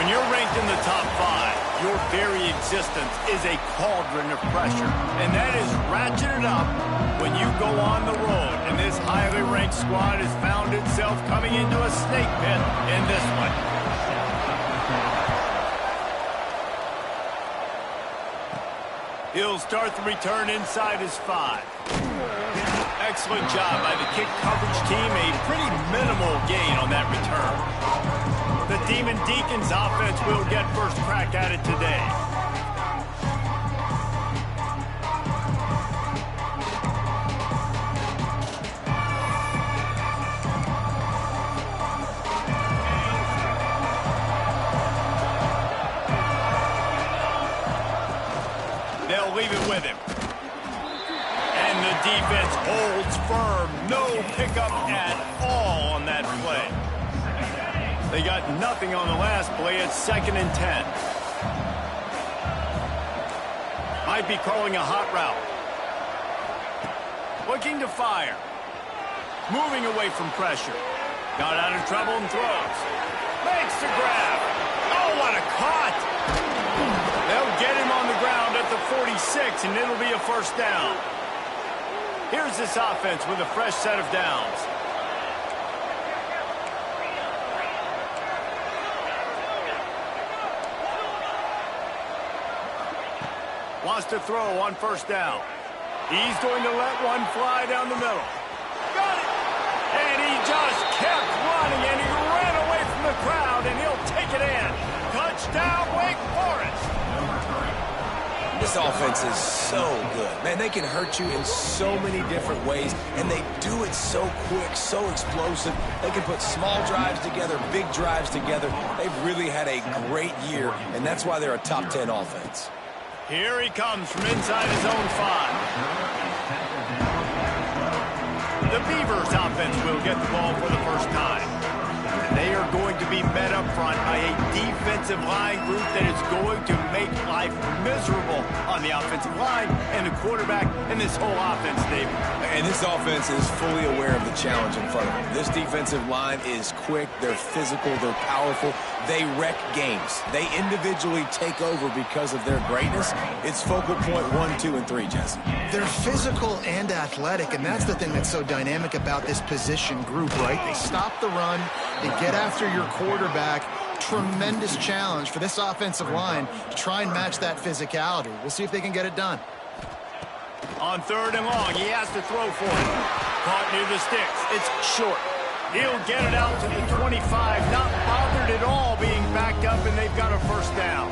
When you're ranked in the top 5, your very existence is a cauldron of pressure. And that is ratcheted up when you go on the road. And this highly ranked squad has found itself coming into a snake pit in this one. He'll start the return inside his 5. Excellent job by the kick coverage team. A pretty minimal gain on that return. The Demon Deacons offense will get first crack at it today. They'll leave it with him. And the defense holds firm. No pickup at all on that play. They got nothing on the last play. It's 2nd and 10. Might be calling a hot route. Looking to fire. Moving away from pressure. Got out of trouble and throws. Makes the grab. Oh, what a caught. They'll get him on the ground at the 46, and it'll be a first down. Here's this offense with a fresh set of downs. Wants to throw on first down. He's going to let one fly down the middle. Got it! And he just kept running, and he ran away from the crowd, and he'll take it in. Touchdown, Wake Forest! This offense is so good. Man, they can hurt you in so many different ways, and they do it so quick, so explosive. They can put small drives together, big drives together. They've really had a great year, and that's why they're a top 10 offense. Here he comes from inside his own 5. The Beavers offense will get the ball for the first time. And they are going to be met up front by a defensive line group that is going to make life miserable on the offensive line and the quarterback and this whole offense, Dave. And this offense is fully aware of the challenge in front of them. This defensive line is quick, they're physical, they're powerful. They wreck games. They individually take over because of their greatness. It's focal point 1, 2, and 3, Jesse. They're physical and athletic, and that's the thing that's so dynamic about this position group, right? They stop the run, they get after your quarterback. Tremendous challenge for this offensive line to try and match that physicality. We'll see if they can get it done. On 3rd and long, he has to throw for it. Caught near the sticks. It's short. He'll get it out to the 25, not bothered at all being backed up, and they've got a first down.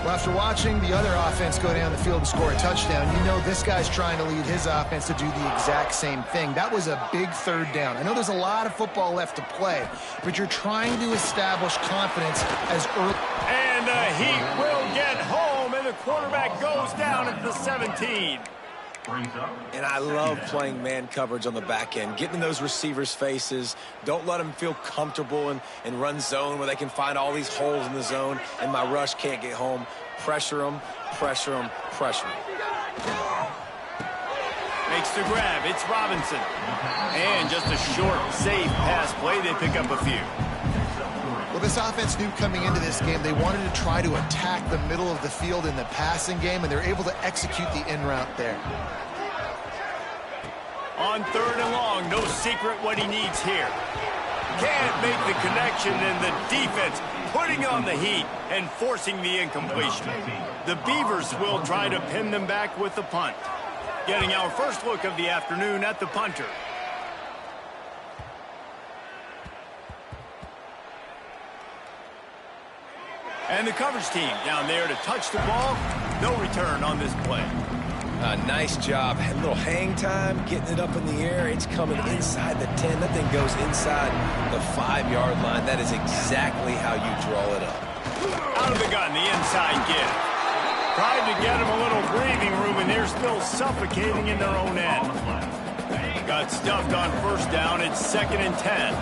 Well, after watching the other offense go down the field and score a touchdown, you know this guy's trying to lead his offense to do the exact same thing. That was a big 3rd down. I know there's a lot of football left to play, but you're trying to establish confidence as early. And he will get home, and the quarterback goes down at the 17. And I love playing man coverage on the back end, getting in those receivers' faces. Don't let them feel comfortable and run zone where they can find all these holes in the zone, and my rush can't get home. Pressure them, pressure them, pressure them. Makes the grab. It's Robinson. And just a short, safe pass play. They pick up a few. Well, this offense knew coming into this game they wanted to try to attack the middle of the field in the passing game, and they're able to execute the in route there. On 3rd and long, no secret what he needs here. Can't make the connection, and the defense putting on the heat and forcing the incompletion. The Beavers will try to pin them back with the punt. Getting our first look of the afternoon at the punter. And the coverage team down there to touch the ball. No return on this play. Nice job. A little hang time, getting it up in the air. It's coming inside the 10. That thing goes inside the 5-yard line. That is exactly how you draw it up. Out of the gun, the inside give. Tried to get him a little breathing room, and they're still suffocating in their own end. Got stuffed on first down. It's 2nd and 10.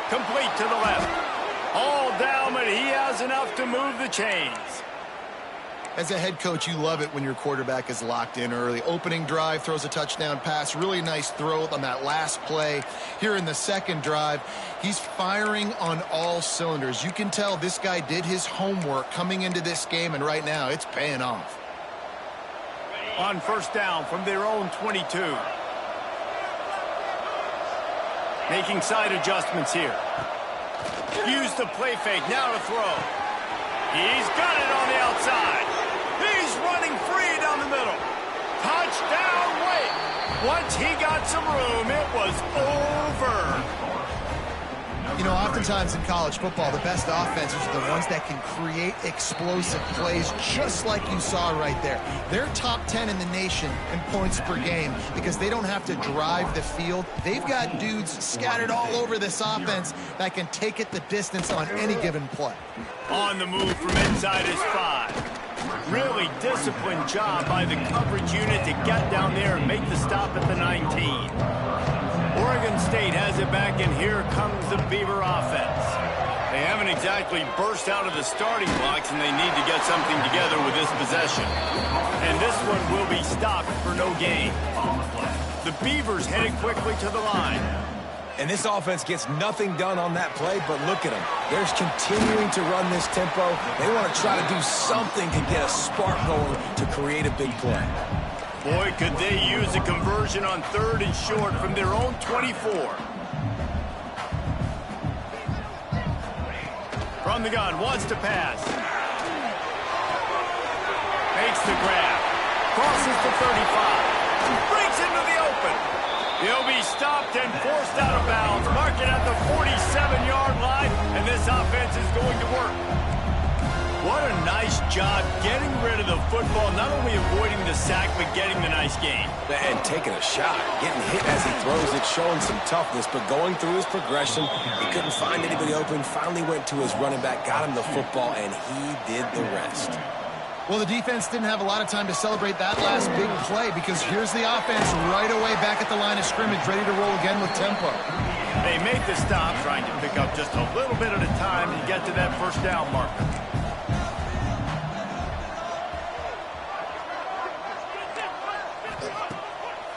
Complete to the left. All down, but he has enough to move the chains. As a head coach, you love it when your quarterback is locked in early. Opening drive, throws a touchdown pass. Really nice throw on that last play. Here in the second drive, he's firing on all cylinders. You can tell this guy did his homework coming into this game, and right now it's paying off. On first down from their own 22. Making side adjustments here. Use the play fake, now to throw. He's got it on the outside. He's running free down the middle. Touchdown, wait. Once he got some room, it was over. You know, oftentimes in college football, the best offenses are the ones that can create explosive plays just like you saw right there. They're top 10 in the nation in points per game because they don't have to drive the field. They've got dudes scattered all over this offense that can take it the distance on any given play. On the move from inside his 5. Really disciplined job by the coverage unit to get down there and make the stop at the 19. Oregon State has it back, and here comes the Beaver offense. They haven't exactly burst out of the starting blocks, and they need to get something together with this possession. And this one will be stopped for no gain. The Beavers headed quickly to the line. And this offense gets nothing done on that play, but look at them. They're continuing to run this tempo. They want to try to do something to get a spark going to create a big play. Boy, could they use a conversion on 3rd and short from their own 24. From the gun, wants to pass. Makes the grab. Crosses the 35. Breaks into the open. He'll be stopped and forced out of bounds. Mark it at the 47-yard line, and this offense is going to work. What a nice job getting rid of the football, not only avoiding the sack, but getting the nice gain. And taking a shot, getting hit as he throws it, showing some toughness, but going through his progression, he couldn't find anybody open, finally went to his running back, got him the football, and he did the rest. Well, the defense didn't have a lot of time to celebrate that last big play because here's the offense right away back at the line of scrimmage, ready to roll again with tempo. They make the stop, trying to pick up just a little bit at a time to get to that first down marker.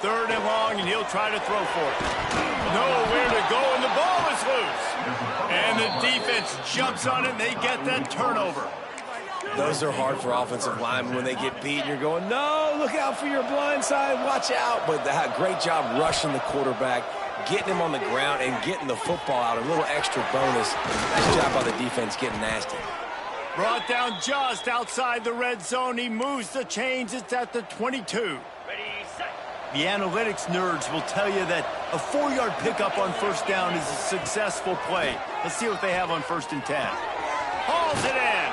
Third and long, and he'll try to throw for it. Nowhere to go, and the ball is loose. And the defense jumps on it, and they get that turnover. Those are hard for offensive linemen when they get beat. You're going, no, look out for your blind side, watch out. But they had a great job rushing the quarterback, getting him on the ground, and getting the football out. A little extra bonus. Nice job by the defense getting nasty. Brought down just outside the red zone. He moves the chains. It's at the 22. The analytics nerds will tell you that a 4-yard pickup on first down is a successful play. Let's see what they have on 1st and 10. Hauls it in.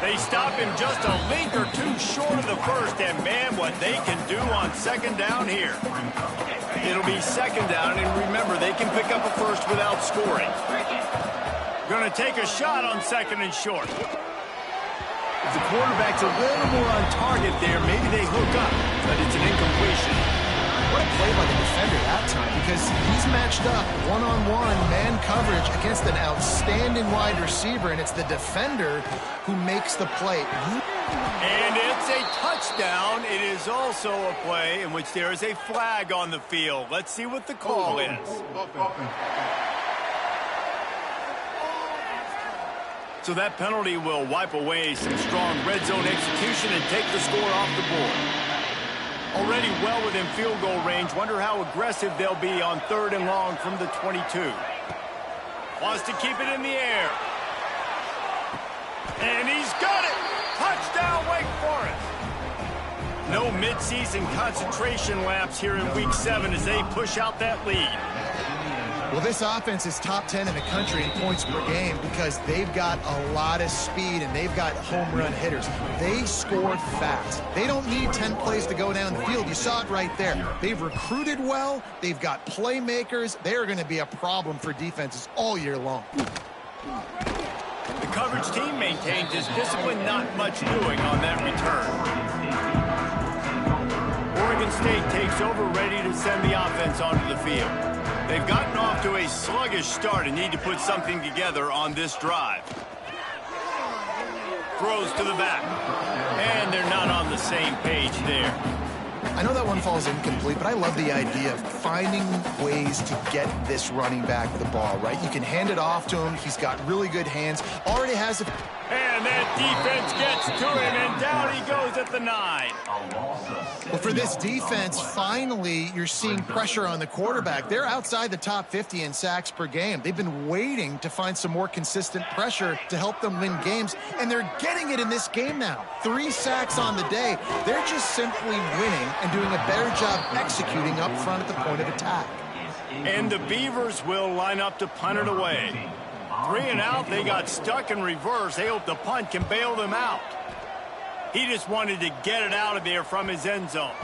They stop him just a link or two short of the first, and man, what they can do on 2nd down here. It'll be 2nd down, and remember, they can pick up a first without scoring. Going to take a shot on 2nd and short. If the quarterback's a little more on target there, maybe they hook up, but it's an incompletion. What a play by the defender that time because he's matched up one-on-one man coverage against an outstanding wide receiver, and it's the defender who makes the play. And it's a touchdown. It is also a play in which there is a flag on the field. Let's see what the call is. So that penalty will wipe away some strong red zone execution and take the score off the board. Already well within field goal range. Wonder how aggressive they'll be on 3rd and long from the 22. Wants to keep it in the air. And he's got it! Touchdown, Wake Forest! No midseason concentration laps here in Week 7 as they push out that lead. Well, this offense is top 10 in the country in points per game because they've got a lot of speed and they've got home run hitters. They score fast. They don't need 10 plays to go down the field. You saw it right there. They've recruited well. They've got playmakers. They're going to be a problem for defenses all year long. The coverage team maintains his discipline, not much doing on that return. Oregon State takes over, ready to send the offense onto the field. They've gotten off to a sluggish start and need to put something together on this drive. Throws to the back. And they're not on the same page there. I know that one falls incomplete, but I love the idea of finding ways to get this running back the ball, right? You can hand it off to him. He's got really good hands. Already has a... And that defense gets to him, and down he goes at the 9. Well, for this defense, finally, you're seeing pressure on the quarterback. They're outside the top 50 in sacks per game. They've been waiting to find some more consistent pressure to help them win games, and they're getting it in this game now. 3 sacks on the day. They're just simply winning and doing a better job executing up front at the point of attack. And the Beavers will line up to punt it away. 3 and out, they got stuck in reverse. They hope the punt can bail them out. He just wanted to get it out of there from his end zone.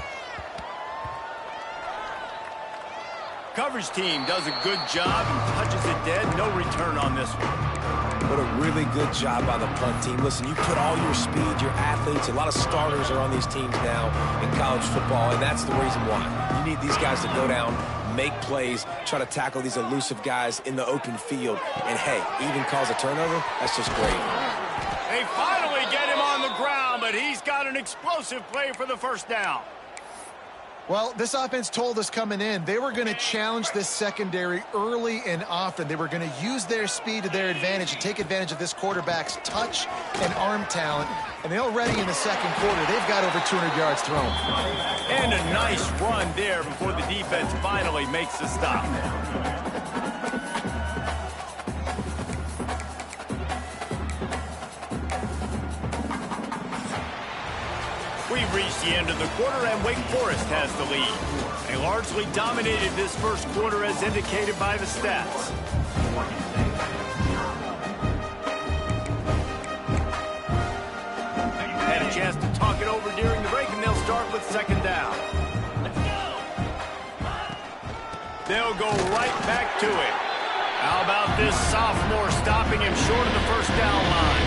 Coverage team does a good job and touches it dead. No return on this one. What a really good job by the punt team. Listen, you put all your speed, your athletes, a lot of starters are on these teams now in college football, and that's the reason why. You need these guys to go down, make plays, try to tackle these elusive guys in the open field, and hey, even cause a turnover, that's just great. They finally get him on the ground, but he's got an explosive play for the first down. Well, this offense told us coming in they were going to challenge this secondary early and often. They were going to use their speed to their advantage and take advantage of this quarterback's touch and arm talent. And they already in the second quarter, they've got over 200 yards thrown. And a nice run there before the defense finally makes the stop. We've reached the end of the quarter, and Wake Forest has the lead. They largely dominated this first quarter as indicated by the stats. Had a chance to talk it over during the break, and they'll start with second down. They'll go right back to it. How about this sophomore stopping him short of the first down line?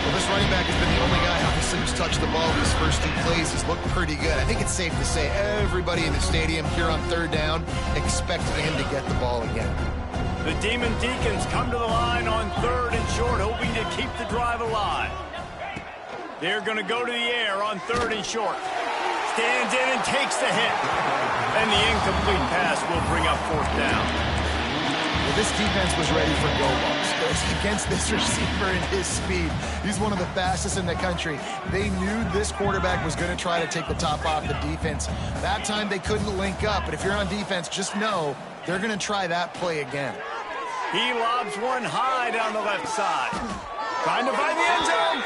Well, this running back has been the only guy, obviously, who's touched the ball these first 2 plays. He's looked pretty good. I think it's safe to say everybody in the stadium here on third down expects him to get the ball again. The Demon Deacons come to the line on 3rd and short, hoping to keep the drive alive. They're going to go to the air on 3rd and short. Stands in and takes the hit. And the incomplete pass will bring up 4th down. Well, this defense was ready for go-balls against this receiver and his speed. He's one of the fastest in the country. They knew this quarterback was going to try to take the top off the defense. That time they couldn't link up, but if you're on defense, just know they're going to try that play again. He lobs one high down the left side. Trying to find the end zone.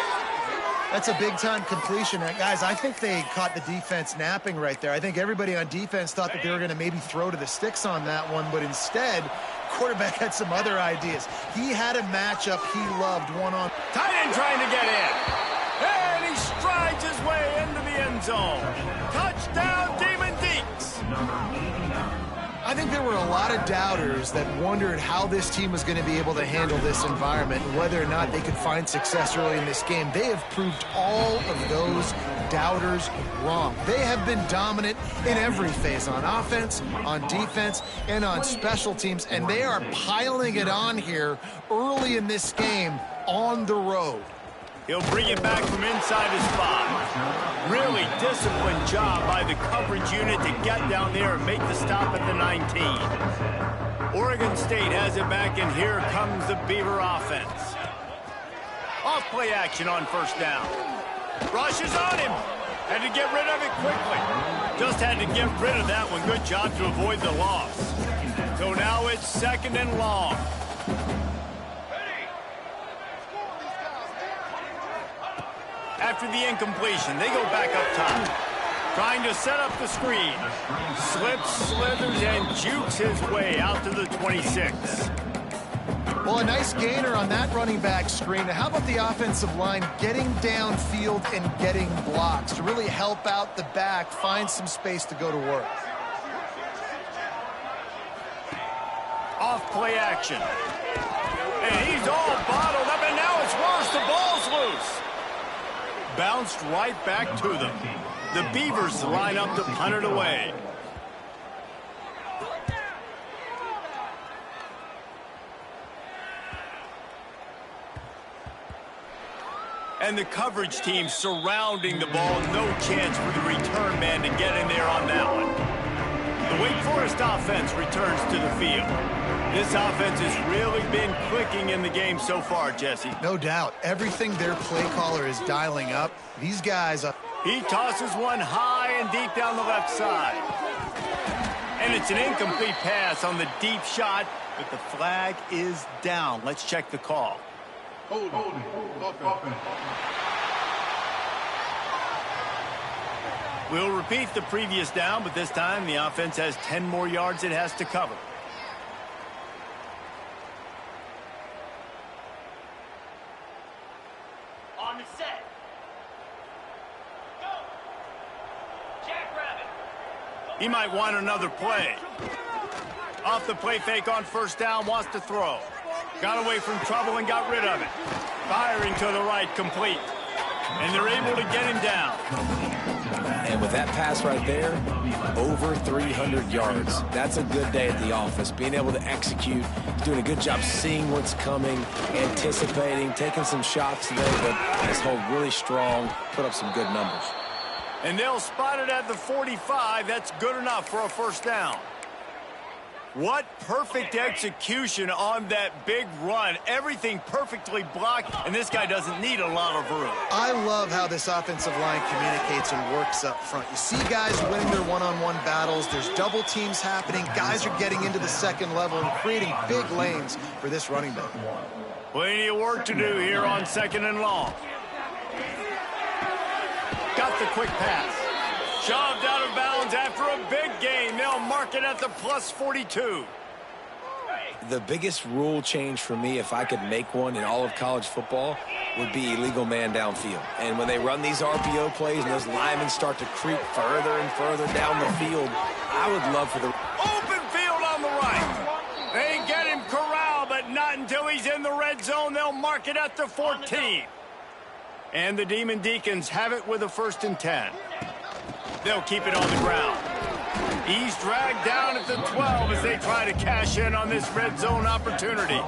That's a big-time completion. Guys, I think they caught the defense napping right there. I think everybody on defense thought that they were going to maybe throw to the sticks on that one, but instead, quarterback had some other ideas. He had a matchup he loved one-on. Tight end trying to get in. And he strides his way into the end zone. Touchdown, Demon Deeks. I think there were a lot of doubters that wondered how this team was going to be able to handle this environment and whether or not they could find success early in this game. They have proved all of those doubters wrong. They have been dominant in every phase, on offense, on defense, and on special teams, and they are piling it on here early in this game on the road. He'll bring it back from inside his 5. Really disciplined job by the coverage unit to get down there and make the stop at the 19. Oregon State has it back, and here comes the Beaver offense. Off play action on first down. Rushes on him. Had to get rid of it quickly. Just had to get rid of that one. Good job to avoid the loss. So now it's 2nd and long. After the incompletion, they go back up top. Trying to set up the screen. Slips, slithers, and jukes his way out to the 26. Well, a nice gainer on that running back screen. How about the offensive line getting downfield and getting blocks to really help out the back, find some space to go to work? Off play action. And he's all bottled up, and now it's worse. The ball's loose. Bounced right back to them. The Beavers line up to punt it away. And the coverage team surrounding the ball. No chance for the return man to get in there on that one. The Wake Forest offense returns to the field. This offense has really been clicking in the game so far, Jesse. No doubt. Everything their play caller is dialing up. These guys... He tosses one high and deep down the left side. And it's an incomplete pass on the deep shot, but the flag is down. Let's check the call. We'll repeat the previous down, but this time the offense has 10 more yards it has to cover. On the set. Go. Jackrabbit. He might want another play. Off the play fake on first down, wants to throw. Got away from trouble and got rid of it. Firing to the right, complete. And they're able to get him down. And with that pass right there, over 300 yards. That's a good day at the office. Being able to execute, doing a good job seeing what's coming, anticipating, taking some shots today, but his hold really strong, put up some good numbers. And they'll spot it at the 45. That's good enough for a first down. What perfect execution on that big run. Everything perfectly blocked, and this guy doesn't need a lot of room. I love how this offensive line communicates and works up front. You see guys winning their one-on-one battles. There's double teams happening. Guys are getting into the second level and creating big lanes for this running back. Plenty of work to do here on second and long. Got the quick pass. Shoved out of bounds after a big gain. They'll mark it at the plus 42. The biggest rule change for me, if I could make one in all of college football, would be illegal man downfield. And when they run these RPO plays and those linemen start to creep further and further down the field, I would love for the... Open field on the right. They get him corralled, but not until he's in the red zone. They'll mark it at the 14. And the Demon Deacons have it with a 1st and 10. They'll keep it on the ground. He's dragged down at the 12 as they try to cash in on this red zone opportunity.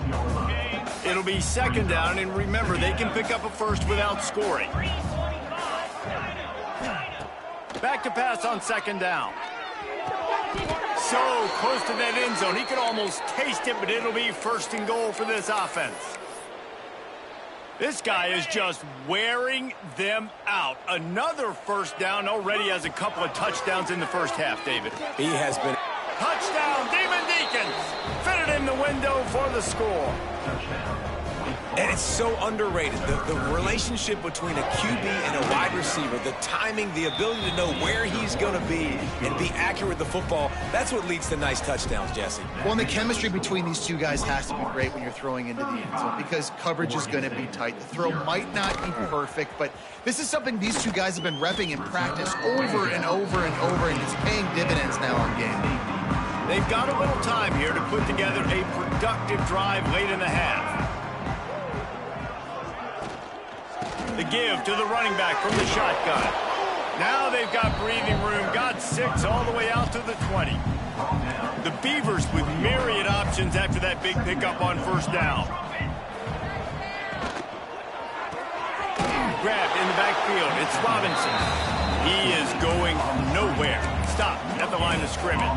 It'll be second down, and remember, they can pick up a first without scoring. Back to pass on second down. So close to that end zone. He could almost taste it, but it'll be 1st and goal for this offense. This guy is just wearing them out. Another first down. Already has a couple of touchdowns in the first half, David. He has been... Touchdown, Demon Deacons. Fitted in the window for the score. And it's so underrated. The relationship between a QB and a wide receiver, the timing, the ability to know where he's going to be and be accurate with the football, that's what leads to nice touchdowns, Jesse. Well, and the chemistry between these two guys has to be great when you're throwing into the end zone because coverage is going to be tight. The throw might not be perfect, but this is something these two guys have been repping in practice over and over and over, and it's paying dividends now on game. They've got a little time here to put together a productive drive late in the half. The give to the running back from the shotgun. Now they've got breathing room. Got 6 all the way out to the 20. The Beavers with myriad options after that big pickup on first down. Grabbed in the backfield. It's Robinson. He is going nowhere. Stop at the line of scrimmage.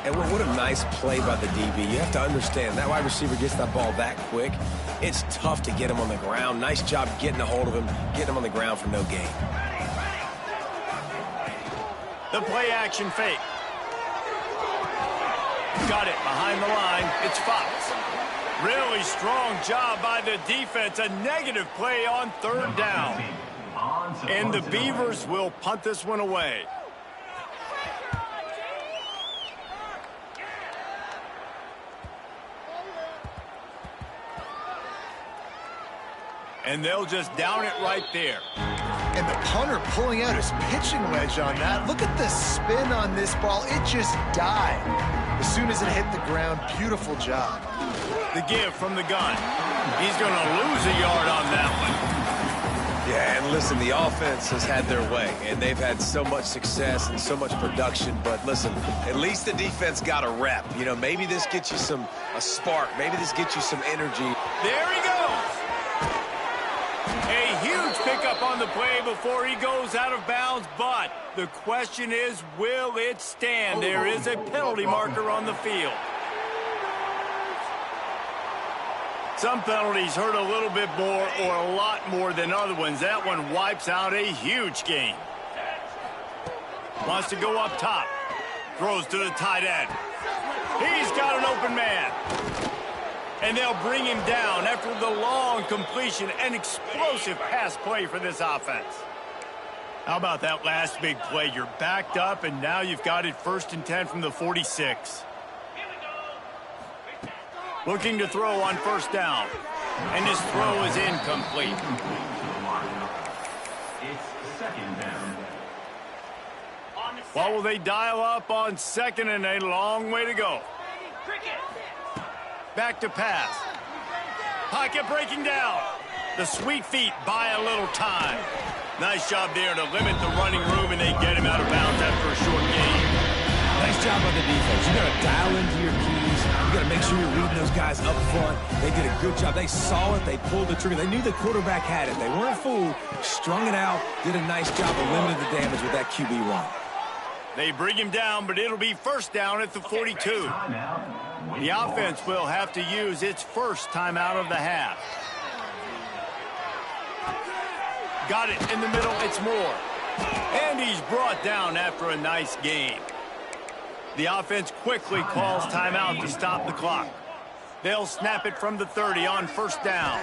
And what a nice play by the DB. You have to understand, that wide receiver gets that ball that quick. It's tough to get him on the ground. Nice job getting a hold of him, getting him on the ground for no gain. The play action fake. Got it behind the line. It's Fox. Really strong job by the defense. A negative play on third down. And the Beavers will punt this one away. And they'll just down it right there. And the punter pulling out his pitching wedge on that. Look at the spin on this ball. It just died. As soon as it hit the ground, beautiful job. The give from the gun. He's going to lose a yard on that one. Yeah, and listen, the offense has had their way, and they've had so much success and so much production. But listen, at least the defense got a rep. You know, maybe this gets you a spark. Maybe this gets you some energy. There he goes. A before he goes out of bounds, but the question is, will it stand? There is a penalty marker on the field. Some penalties hurt a little bit more or a lot more than other ones. That one wipes out a huge game. Wants to go up top. Throws to the tight end. He's got an open man. And they'll bring him down after the long completion. An explosive pass play for this offense. How about that last big play? You're backed up, and now you've got it 1st and 10 from the 46. Looking to throw on 1st down. And this throw is incomplete. It's 2nd down. What will they dial up on 2nd and a long way to go? Back to pass. Pocket breaking down. The sweet feet buy a little time. Nice job there to limit the running room, and they get him out of bounds after a short game. Nice job by the defense. You got to dial into your keys. You got to make sure you're reading those guys up front. They did a good job. They saw it. They pulled the trigger. They knew the quarterback had it. They weren't fooled. Strung it out. Did a nice job of limiting the damage with that QB run. They bring him down, but it'll be 1st down at the 42. The offense will have to use its 1st timeout of the half. Got it in the middle. It's Moore. And he's brought down after a nice game. The offense quickly calls timeout to stop the clock. They'll snap it from the 30 on 1st down.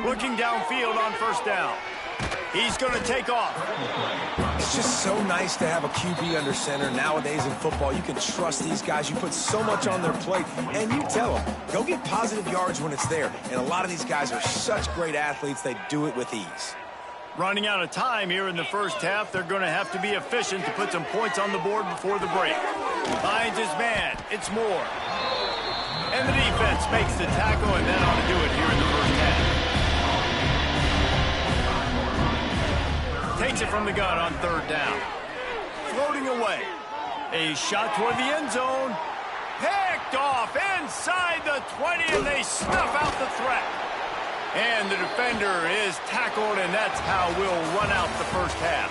Looking downfield on 1st down. He's going to take off. It's just so nice to have a QB under center. Nowadays in football, you can trust these guys. You put so much on their plate, and you tell them, go get positive yards when it's there. And a lot of these guys are such great athletes, they do it with ease. Running out of time here in the 1st half. They're going to have to be efficient to put some points on the board before the break. Finds his man. It's Moore. And the defense makes the tackle, and that ought to do it here in the 1st half. Takes it from the gun on 3rd down. Floating away. A shot toward the end zone. Picked off inside the 20, and they snuff out the threat. And the defender is tackled, and that's how we'll run out the 1st half.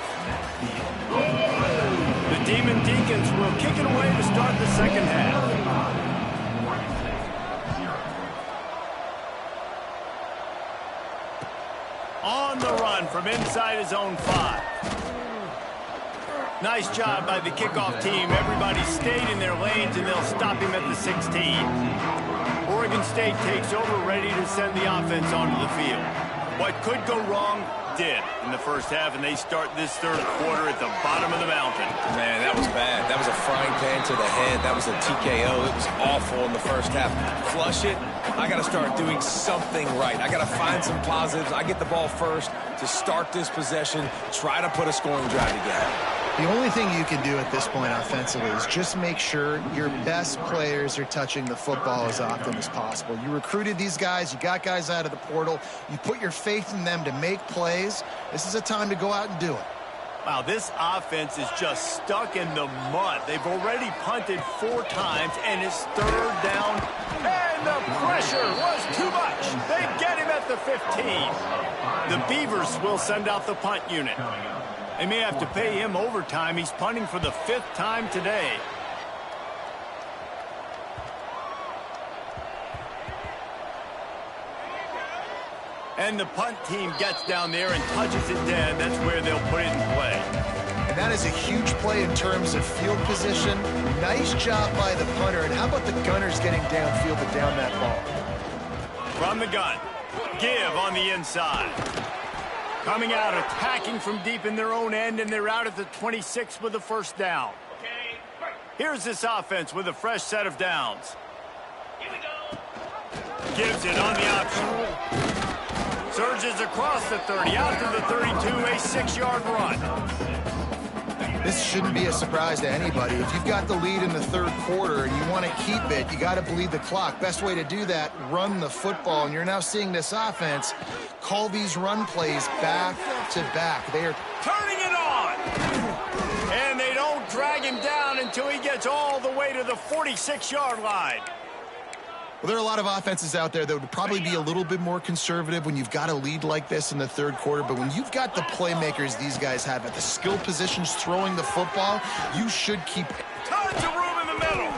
The Demon Deacons will kick it away to start the 2nd half. On the run from inside his own 5. Nice job by the kickoff team. Everybody stayed in their lanes, and they'll stop him at the 16. Oregon State takes over, ready to send the offense onto the field. What could go wrong did in the 1st half, and they start this 3rd quarter at the bottom of the mountain. Man, that was bad. That was a frying pan to the head. That was a TKO. It was awful in the 1st half. Flush it. I got to start doing something right. I got to find some positives. I get the ball first to start this possession, try to put a scoring drive together. The only thing you can do at this point offensively is just make sure your best players are touching the football as often as possible. You recruited these guys. You got guys out of the portal. You put your faith in them to make plays. This is a time to go out and do it. Wow, this offense is just stuck in the mud. They've already punted 4 times, and it's 3rd down. And the pressure was too much. They get him at the 15. The Beavers will send out the punt unit. They may have to pay him overtime. He's punting for the 5th time today. And the punt team gets down there and touches it dead. That's where they'll put it in play. And that is a huge play in terms of field position. Nice job by the punter. And how about the gunners getting downfield to down that ball? From the gun. Give on the inside. Coming out, attacking from deep in their own end, and they're out at the 26 with the 1st down. Here's this offense with a fresh set of downs. Gives it on the option. Surges across the 30, out to the 32, a 6-yard run. This shouldn't be a surprise to anybody. If you've got the lead in the 3rd quarter and you want to keep it, you got to bleed the clock. Best way to do that, run the football. And you're now seeing this offense call these run plays back to back. They are turning it on. And they don't drag him down until he gets all the way to the 46-yard line. Well, there are a lot of offenses out there that would probably be a little bit more conservative when you've got a lead like this in the third quarter. But when you've got the playmakers these guys have at the skill positions throwing the football, you should keep... Tons of room in the middle.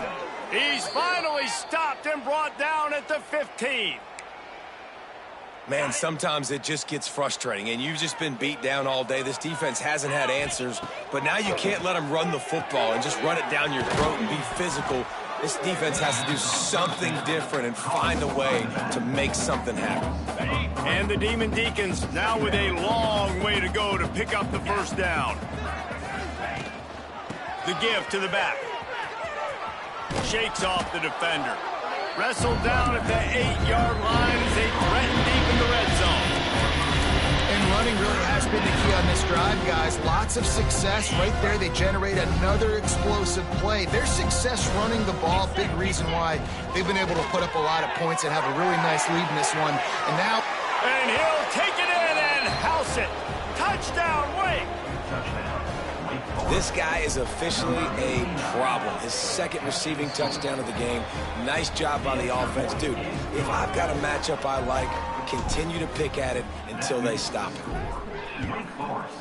He's finally stopped and brought down at the 15. Man, sometimes it just gets frustrating, and you've just been beat down all day. This defense hasn't had answers, but now you can't let them run the football and just run it down your throat and be physical. This defense has to do something different and find a way to make something happen. And the Demon Deacons now with a long way to go to pick up the first down. The give to the back. Shakes off the defender. Wrestled down at the 8-yard line as they threaten deep in the red zone. And running really has been the key on this drive, guys. Lots of success right there. They generate another explosive play. Their success running the ball, big reason why they've been able to put up a lot of points and have a really nice lead in this one. And now... And he'll take it in and house it. Touchdown, Wake. This guy is officially a problem. His second receiving touchdown of the game. Nice job by the offense. Dude, if I've got a matchup I like, continue to pick at it until they stop it. Wake Forest,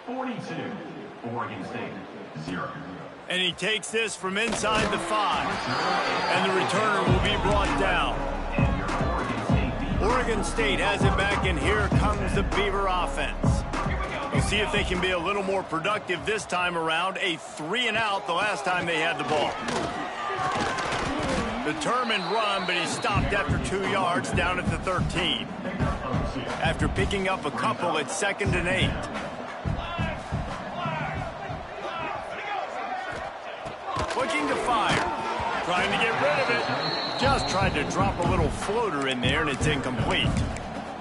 42. Oregon State, 0. And he takes this from inside the 5. And the returner will be brought down. Oregon State has it back, and here comes the Beaver offense. We'll see if they can be a little more productive this time around. A 3-and-out the last time they had the ball. Determined run, but he stopped after 2 yards down at the 13. After picking up a couple at 2nd and 8. Looking to fire. Trying to get rid of it. Just tried to drop a little floater in there, and it's incomplete.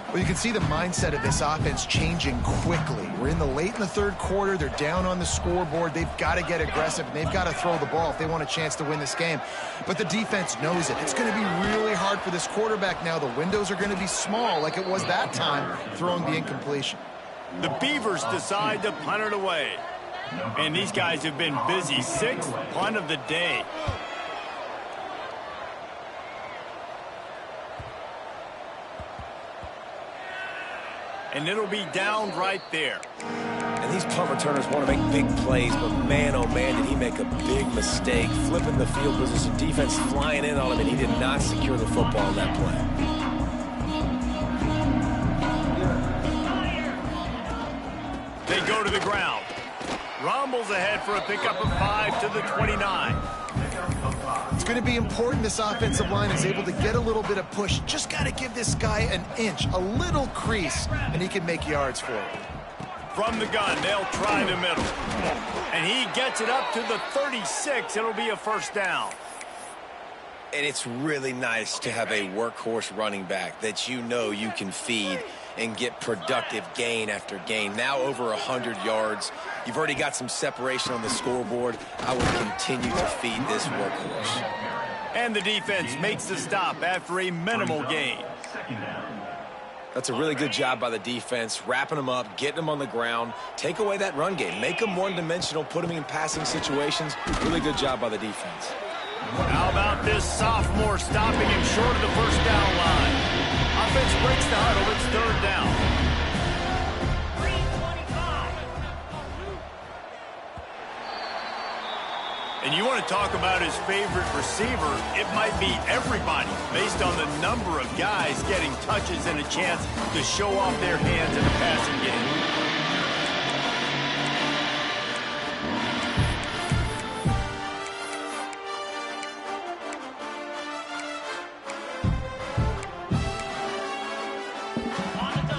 Well, you can see the mindset of this offense changing quickly. We're in the third quarter. They're down on the scoreboard. They've got to get aggressive, and they've got to throw the ball if they want a chance to win this game. But the defense knows it. It's going to be really hard for this quarterback now. The windows are going to be small like it was that time throwing the incompletion. The Beavers decide to punt it away. And these guys have been busy. 6th punt of the day. And it'll be down right there. And these punt returners want to make big plays, but man, oh man, did he make a big mistake. Flipping the field position, defense flying in on him, and he did not secure the football on that play. They go to the ground. Rumbles ahead for a pickup of 5 to the 29. It's going to be important this offensive line is able to get a little bit of push. Just got to give this guy an inch, a little crease, and he can make yards for it. From the gun, they'll try the middle. And he gets it up to the 36. It'll be a first down. And it's really nice to have a workhorse running back that you know you can feed and get productive gain after gain. Now over 100 yards. You've already got some separation on the scoreboard. I would continue to feed this workhorse. And the defense makes the stop after a minimal gain. That's a really good job by the defense, wrapping them up, getting them on the ground. Take away that run game. Make them one-dimensional, put them in passing situations. Really good job by the defense. How about this sophomore stopping him short of the first down line? Offense breaks the huddle. It's 3rd down. And you want to talk about his favorite receiver, it might be everybody based on the number of guys getting touches and a chance to show off their hands in the passing game.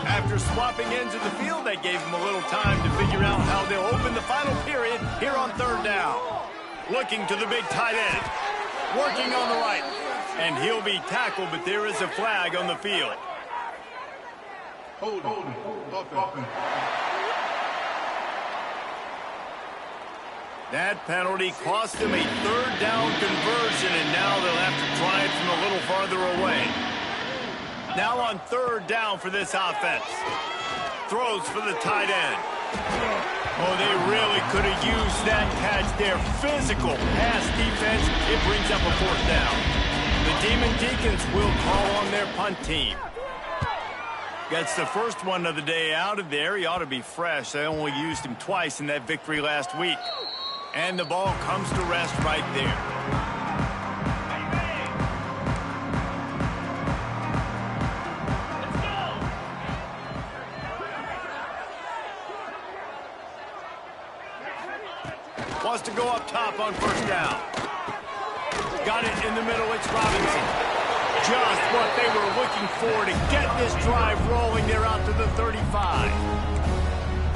After swapping ends of the field, that gave him a little time to figure out how they'll open the final period here on 3rd down. Looking to the big tight end. Working on the right. And he'll be tackled, but there is a flag on the field. Hold on. That penalty cost him a 3rd down conversion, and now they'll have to try it from a little farther away. Now on 3rd down for this offense. Throws for the tight end. Oh, they really could have used that catch there. Physical pass defense. It brings up a 4th down. The Demon Deacons will call on their punt team. Gets the first one of the day out of there. He ought to be fresh. They only used him twice in that victory last week. And the ball comes to rest right there. Wants to go up top on first down. Got it in the middle. It's Robinson. Just what they were looking for to get this drive rolling. They're out to the 35.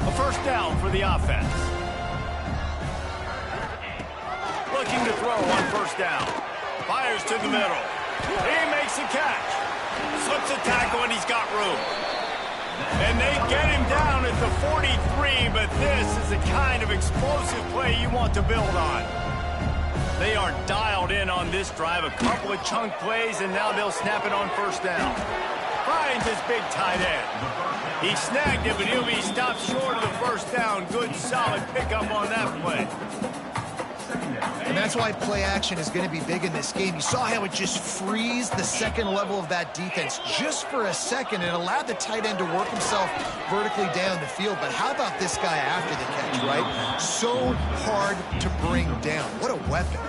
A first down for the offense. Looking to throw on first down. Fires to the middle. He makes a catch. Slips a tackle, and he's got room. And they get him down at the 43, but this is the kind of explosive play you want to build on. They are dialed in on this drive. A couple of chunk plays, and now they'll snap it on first down. Finds his big tight end. He snagged it, but he'll be stopped short of the first down. Good, solid pickup on that play. And that's why play action is going to be big in this game. You saw how it just freezed the second level of that defense just for a second. It allowed the tight end to work himself vertically down the field. But how about this guy after the catch, right? So hard to bring down. What a weapon.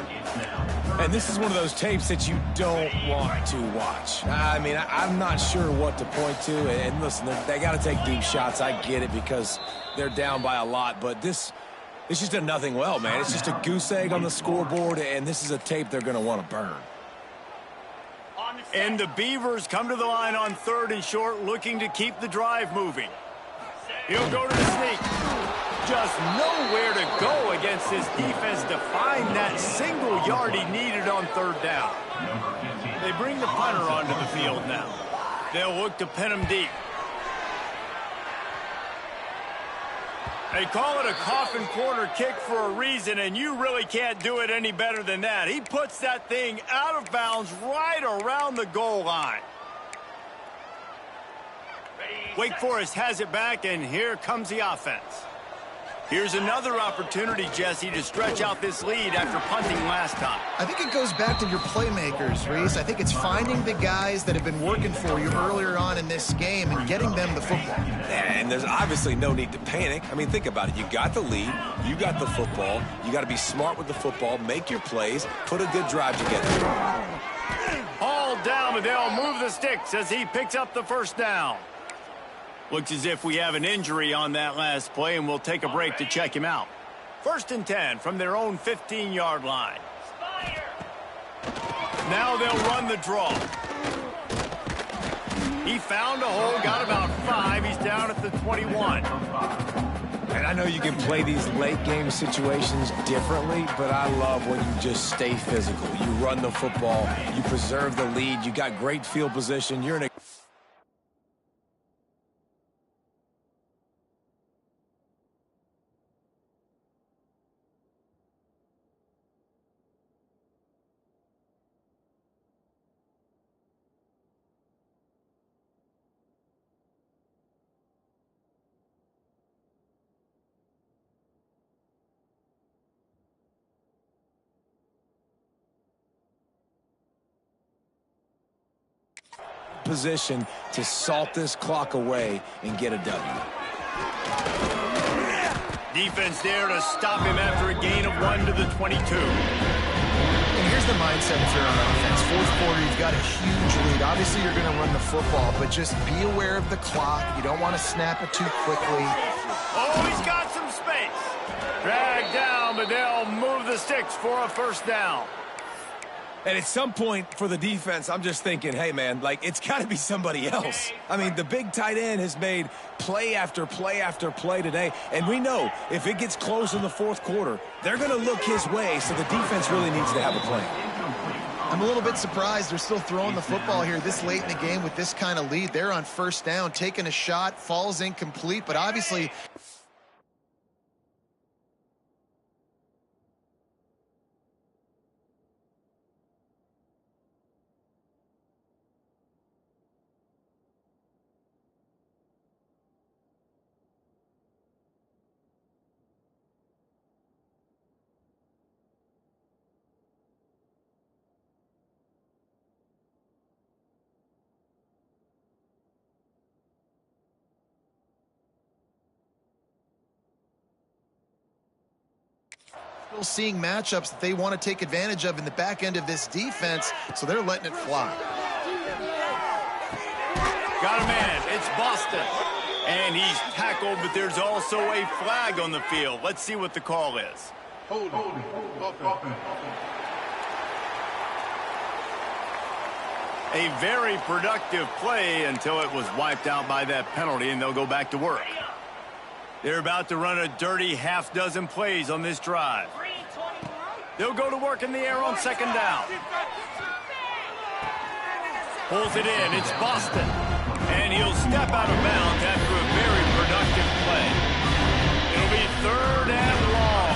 And this is one of those tapes that you don't want to watch. I mean, I'm not sure what to point to. And listen, they got to take deep shots. I get it because they're down by a lot. But it's just a nothing well, man. It's just a goose egg on the scoreboard, and this is a tape they're going to want to burn. And the Beavers come to the line on third and short, looking to keep the drive moving. He'll go to the sneak. Just nowhere to go against this defense to find that single yard he needed on third down. They bring the punter onto the field now. They'll look to pin him deep. They call it a coffin corner kick for a reason, and you really can't do it any better than that. He puts that thing out of bounds right around the goal line. Wake Forest has it back, and here comes the offense. Here's another opportunity, Jesse, to stretch out this lead after punting last time. I think it goes back to your playmakers, Reese. I think it's finding the guys that have been working for you earlier on in this game and getting them the football. And there's obviously no need to panic. I mean, think about it. You got the lead. You got the football. You got to be smart with the football, make your plays, put a good drive together. All down, but they'll move the sticks as he picks up the first down. Looks as if we have an injury on that last play, and we'll take a break to check him out. 1st and 10 from their own 15-yard line. Now they'll run the draw. He found a hole, got about 5. He's down at the 21. And I know you can play these late-game situations differently, but I love when you just stay physical. You run the football. You preserve the lead. You got great field position. You're in a position to salt this clock away and get a W. Defense there to stop him after a gain of 1 to the 22. And here's the mindset if you're on offense. 4th quarter, you've got a huge lead. Obviously, you're going to run the football, but just be aware of the clock. You don't want to snap it too quickly. Oh, he's got some space. Dragged down, but they'll move the sticks for a first down. And at some point for the defense, I'm just thinking, hey, man, like, it's got to be somebody else. I mean, the big tight end has made play after play after play today. And we know if it gets close in the 4th quarter, they're going to look his way, so the defense really needs to have a plan. I'm a little bit surprised they're still throwing the football here this late in the game with this kind of lead. They're on first down, taking a shot, falls incomplete, but obviously Still seeing matchups that they want to take advantage of in the back end of this defense, so they're letting it fly. Got a man. It's Boston. And he's tackled, but there's also a flag on the field. Let's see what the call is. Hold it. A very productive play until it was wiped out by that penalty, and they'll go back to work. They're about to run a dirty half-dozen plays on this drive. They'll go to work in the air on second down. Pulls it in. It's Boston. And he'll step out of bounds after a very productive play. It'll be third and long.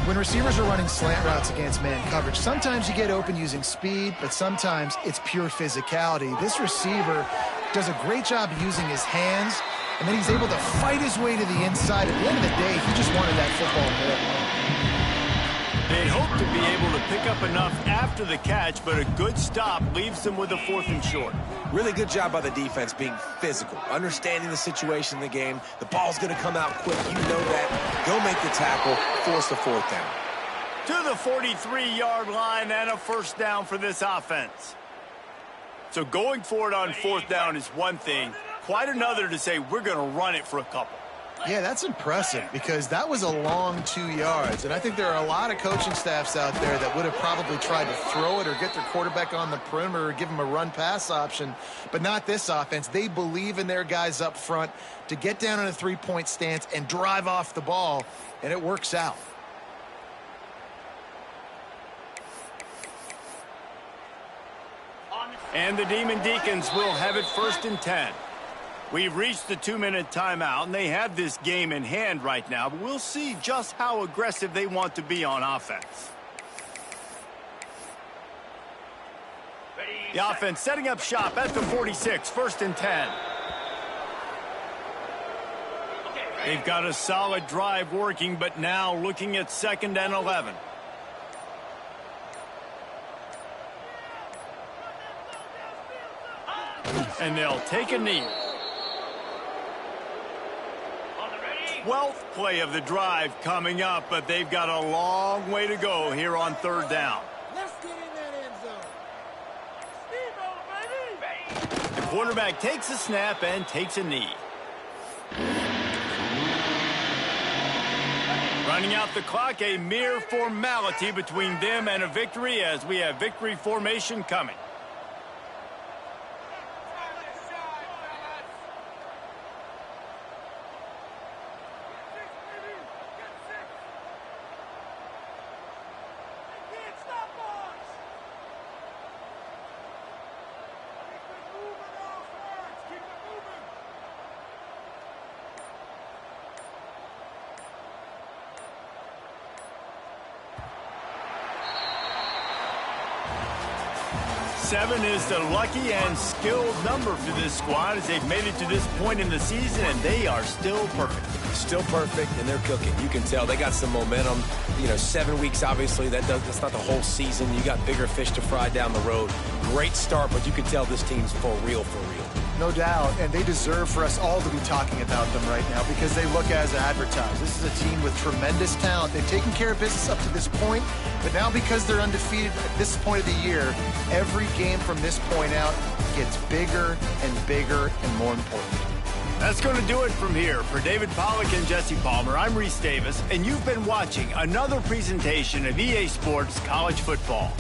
When receivers are running slant routes against man coverage, sometimes you get open using speed, but sometimes it's pure physicality. This receiver does a great job using his hands, and then he's able to fight his way to the inside. At the end of the day, he just wanted that football more. They'd hope to be able to pick up enough after the catch, but a good stop leaves them with a 4th and short. Really good job by the defense being physical, understanding the situation in the game. The ball's going to come out quick. You know that. Go make the tackle, force the 4th down. To the 43-yard line and a first down for this offense. So going for it on 4th down is one thing. Quite another to say we're going to run it for a couple. Yeah, that's impressive because that was a long 2 yards. And I think there are a lot of coaching staffs out there that would have probably tried to throw it or get their quarterback on the perimeter or give him a run-pass option, but not this offense. They believe in their guys up front to get down in a 3-point stance and drive off the ball, and it works out. And the Demon Deacons will have it 1st and 10. We've reached the 2-minute timeout, and they have this game in hand right now, but we'll see just how aggressive they want to be on offense. The offense setting up shop at the 46, 1st and 10. They've got a solid drive working, but now looking at 2nd and 11. And they'll take a knee. 12th play of the drive coming up, but they've got a long way to go here on 3rd down. Let's get in that end zone. Steve-O, baby! The quarterback takes a snap and takes a knee. Running out the clock, a mere formality between them and a victory as we have victory formation coming. Seven is the lucky and skilled number for this squad as they've made it to this point in the season, and they are still perfect. Still perfect, and they're cooking. You can tell they got some momentum. You know, 7 weeks, obviously, that's not the whole season. You got bigger fish to fry down the road. Great start, but you can tell this team's for real, for real. No doubt, and they deserve for us all to be talking about them right now because they look as advertised. This is a team with tremendous talent. They've taken care of business up to this point, but now because they're undefeated at this point of the year, every game from this point out gets bigger and bigger and more important. That's going to do it from here. For David Pollack and Jesse Palmer, I'm Reese Davis, and you've been watching another presentation of EA Sports College Football.